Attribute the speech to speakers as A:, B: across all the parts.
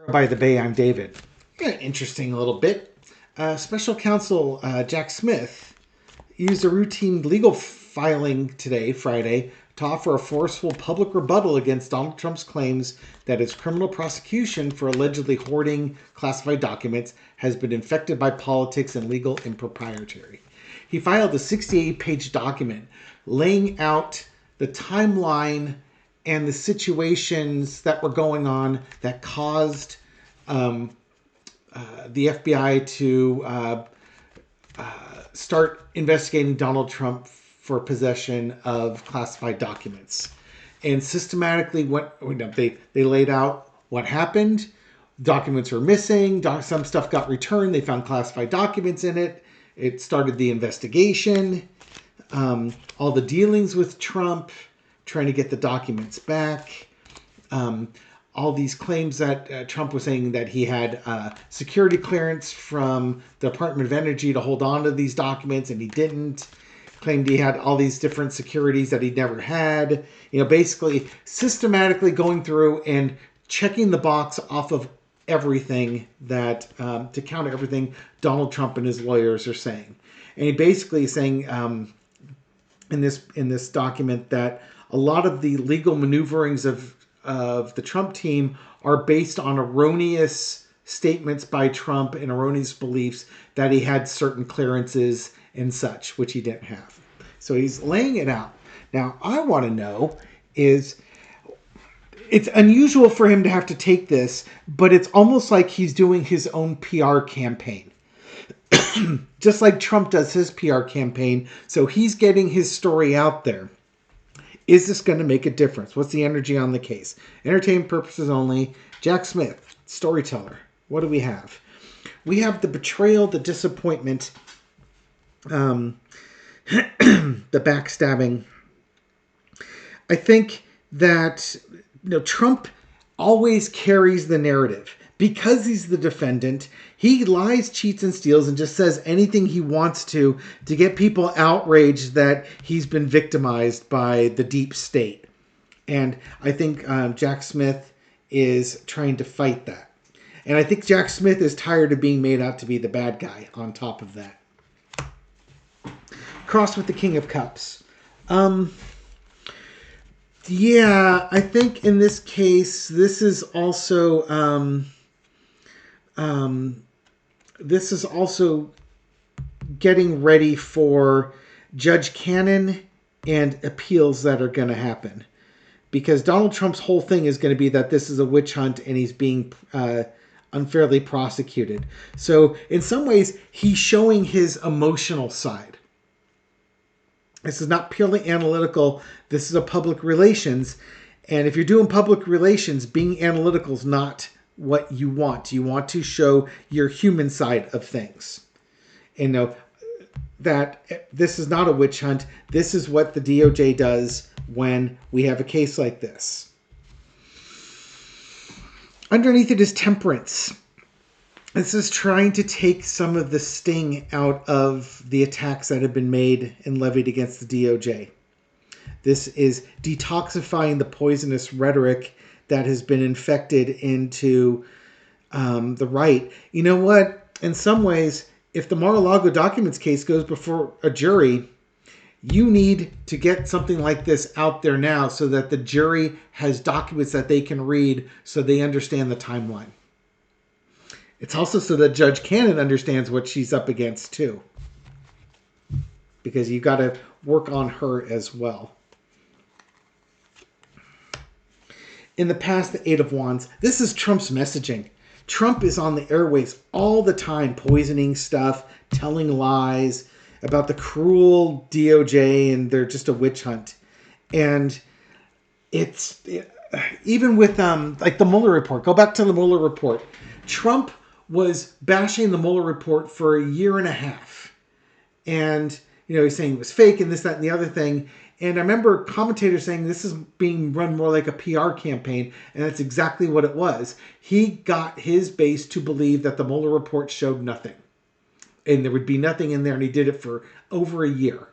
A: By the Bay, I'm David. Interesting little bit. Special counsel Jack Smith used a routine legal filing today, Friday, to offer a forceful public rebuttal against Donald Trump's claims that his criminal prosecution for allegedly hoarding classified documents has been infected by politics and legal impropriety. He filed a 68-page document laying out the timeline and the situations that were going on that caused the FBI to start investigating Donald Trump for possession of classified documents. And systematically, they laid out what happened. Documents were missing. Some stuff got returned. They found classified documents in it. It started the investigation. All the dealings with Trump, trying to get the documents back. All these claims that Trump was saying that he had security clearance from the Department of Energy to hold on to these documents, and he didn't. Claimed he had all these different securities that he never had. Basically systematically going through and checking the box off of everything that to counter everything Donald Trump and his lawyers are saying. And he basically is saying in this document that a lot of the legal maneuverings of the Trump team are based on erroneous statements by Trump and erroneous beliefs that he had certain clearances and such, which he didn't have. So he's laying it out. Now, I want to know is, it's unusual for him to have to take this, but it's almost like he's doing his own PR campaign. Just like Trump does his PR campaign. So he's getting his story out there. Is this going to make a difference? What's the energy on the case? Entertainment purposes only. Jack Smith, storyteller. What do we have? We have the betrayal, the disappointment, the backstabbing. I think that Trump always carries the narrative. Because he's the defendant, he lies, cheats, and steals and just says anything he wants to get people outraged that he's been victimized by the deep state. And I think Jack Smith is trying to fight that. And I think Jack Smith is tired of being made out to be the bad guy on top of that. Crossed with the King of Cups. Yeah, I think in this case, this is also... this is also getting ready for Judge Cannon and appeals that are going to happen. Because Donald Trump's whole thing is going to be that this is a witch hunt and he's being unfairly prosecuted. So in some ways, he's showing his emotional side. This is not purely analytical. This is a public relations. And if you're doing public relations, being analytical is not what you want. You want to show your human side of things. And know that this is not a witch hunt. This is what the DOJ does when we have a case like this. Underneath it is temperance. This is trying to take some of the sting out of the attacks that have been made and levied against the DOJ. This is detoxifying the poisonous rhetoric that has been infected into the right. You know what? In some ways, if the Mar-a-Lago documents case goes before a jury, you need to get something like this out there now so that the jury has documents that they can read so they understand the timeline. It's also so that Judge Cannon understands what she's up against too. Because you've got to work on her as well. In the past, the Eight of Wands. This is Trump's messaging. Trump is on the airwaves all the time, poisoning stuff, telling lies about the cruel DOJ and they're just a witch hunt. And it's even with like the Mueller report. Go back to the Mueller report. Trump was bashing the Mueller report for a year and a half. And, he's saying it was fake and this, that, and the other thing. And I remember commentators saying this is being run more like a PR campaign, and that's exactly what it was. He got his base to believe that the Mueller report showed nothing. And there would be nothing in there, and he did it for over a year.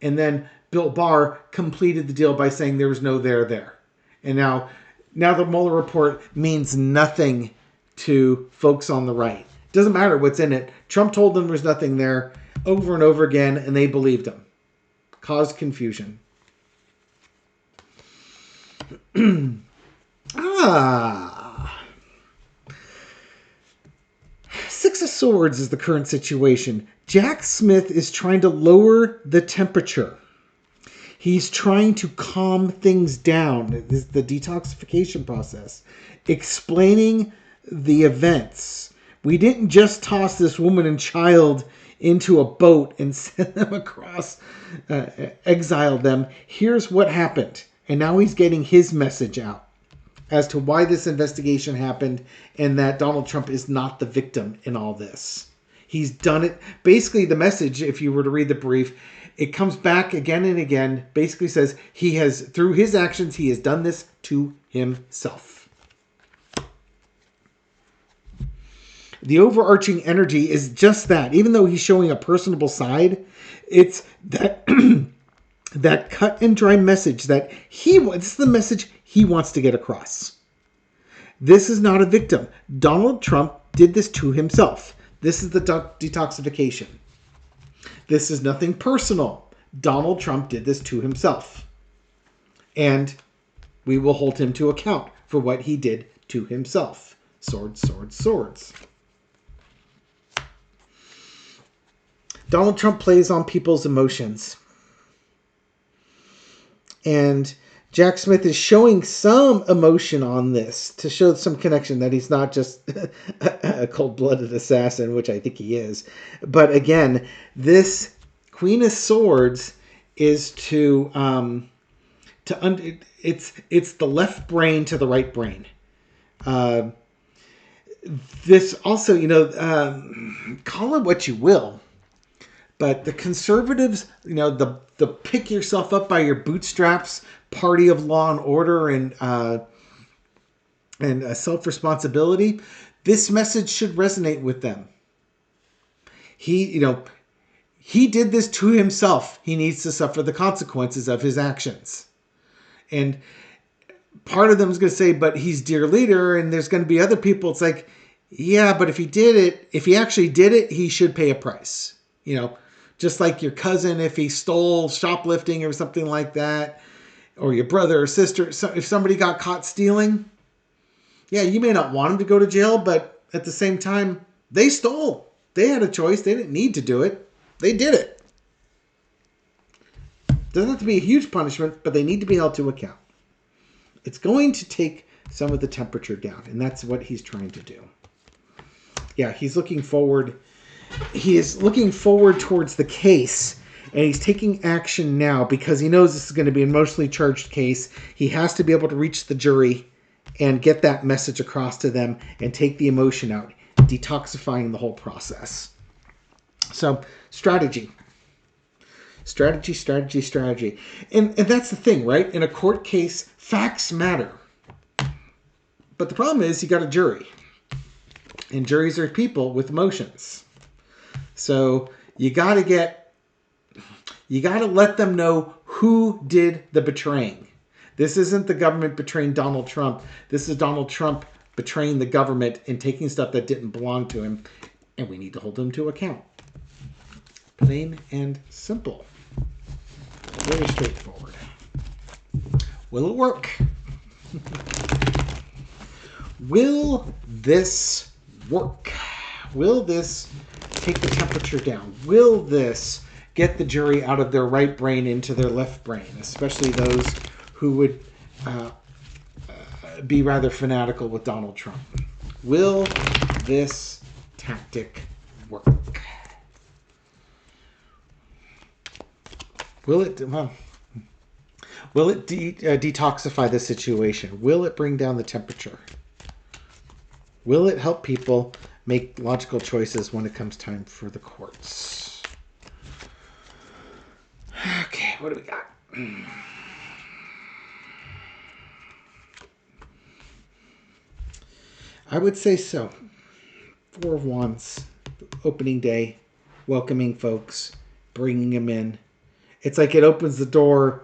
A: And then Bill Barr completed the deal by saying there was no there. And now the Mueller report means nothing to folks on the right. It doesn't matter what's in it. Trump told them there's nothing there over and over again, and they believed him. Caused confusion. Six of Swords is the current situation. Jack Smith is trying to lower the temperature. He's trying to calm things down. This is the detoxification process. Explaining the events. We didn't just toss this woman and child into a boat and send them across, exiled them. Here's what happened. And now he's getting his message out as to why this investigation happened and that Donald Trump is not the victim in all this. He's done it. Basically, the message, if you were to read the brief, it comes back again and again, basically says he has, through his actions, he has done this to himself. The overarching energy is just that. Even though he's showing a personable side, it's that that cut and dry message that this is the message he wants to get across. This is not a victim. Donald Trump did this to himself. This is the detoxification. This is nothing personal. Donald Trump did this to himself. And we will hold him to account for what he did to himself. Swords, swords, swords. Donald Trump plays on people's emotions. And Jack Smith is showing some emotion on this to show some connection that he's not just a cold-blooded assassin, which I think he is. But again, this Queen of Swords is it's the left brain to the right brain. This also, call it what you will, but the conservatives, the pick yourself up by your bootstraps party of law and order and self-responsibility, this message should resonate with them. He did this to himself. He needs to suffer the consequences of his actions. And part of them is going to say, but he's dear leader, and there's going to be other people. It's like, yeah, but if he actually did it, he should pay a price. Just like your cousin, if he stole shoplifting or something like that, or your brother or sister, if somebody got caught stealing, yeah, you may not want him to go to jail, but at the same time, they stole. They had a choice. They didn't need to do it. They did it. Doesn't have to be a huge punishment, but they need to be held to account. It's going to take some of the temperature down, and that's what he's trying to do. Yeah, he's looking forward. He is looking forward towards the case, and he's taking action now because he knows this is going to be an emotionally charged case. He has to be able to reach the jury and get that message across to them and take the emotion out, detoxifying the whole process. So, strategy. Strategy, strategy, strategy. And that's the thing, right? In a court case, facts matter. But the problem is you got a jury. And juries are people with emotions. So you got to let them know who did the betraying. This isn't the government betraying Donald Trump. This is Donald Trump betraying the government and taking stuff that didn't belong to him. And we need to hold him to account. Plain and simple. Very straightforward. Will it work? Will this work? Will this take the temperature down? Will this get the jury out of their right brain into their left brain, especially those who would be rather fanatical with Donald Trump? Will this tactic work? Will it detoxify the situation? Will it bring down the temperature? Will it help people make logical choices when it comes time for the courts? Okay, what do we got? I would say so. Four of Wands, opening day, welcoming folks, bringing them in. It's like it opens the door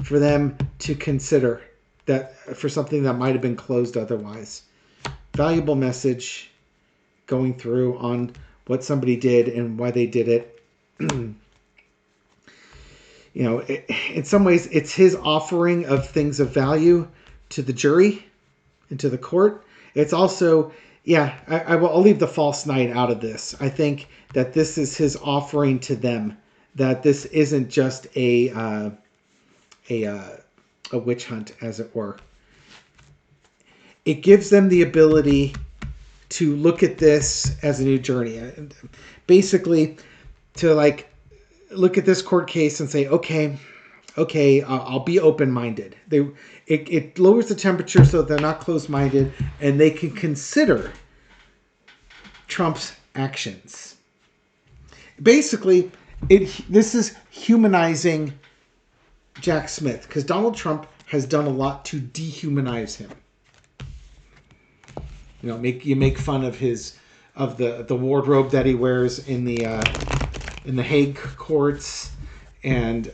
A: for them to consider that for something that might have been closed otherwise. valuable message going through on what somebody did and why they did it. You know, in some ways, it's his offering of things of value to the jury and to the court. It's also, yeah, I'll leave the false knight out of this. I think that this is his offering to them, that this isn't just a witch hunt, as it were. It gives them the ability to look at this as a new journey. Basically, to like look at this court case and say, okay, I'll be open-minded. It lowers the temperature so they're not closed-minded, and they can consider Trump's actions. Basically, this is humanizing Jack Smith, because Donald Trump has done a lot to dehumanize him. You know, you make fun of the wardrobe that he wears in the Hague courts, and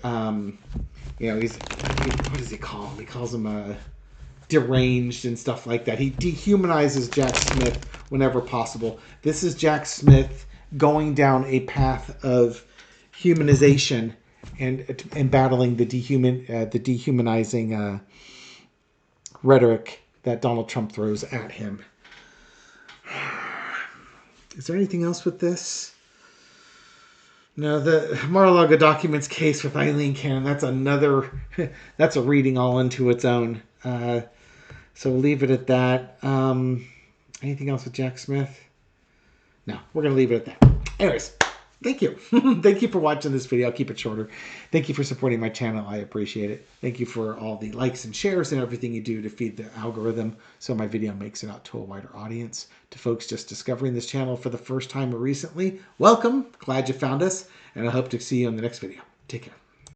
A: you know, what does he call him? He calls him deranged and stuff like that. He dehumanizes Jack Smith whenever possible. This is Jack Smith going down a path of humanization and battling the dehumanizing rhetoric that Donald Trump throws at him. Is there anything else with this? No, the Mar-a-lago documents case with Eileen Cannon, that's that's a reading all into its own. So we'll leave it at that. Anything else with Jack Smith? No, we're going to leave it at that. Anyways, thank you. Thank you for watching this video. I'll keep it shorter. Thank you for supporting my channel. I appreciate it. Thank you for all the likes and shares and everything you do to feed the algorithm so my video makes it out to a wider audience. To folks just discovering this channel for the first time or recently, welcome. Glad you found us, and I hope to see you in the next video. Take care.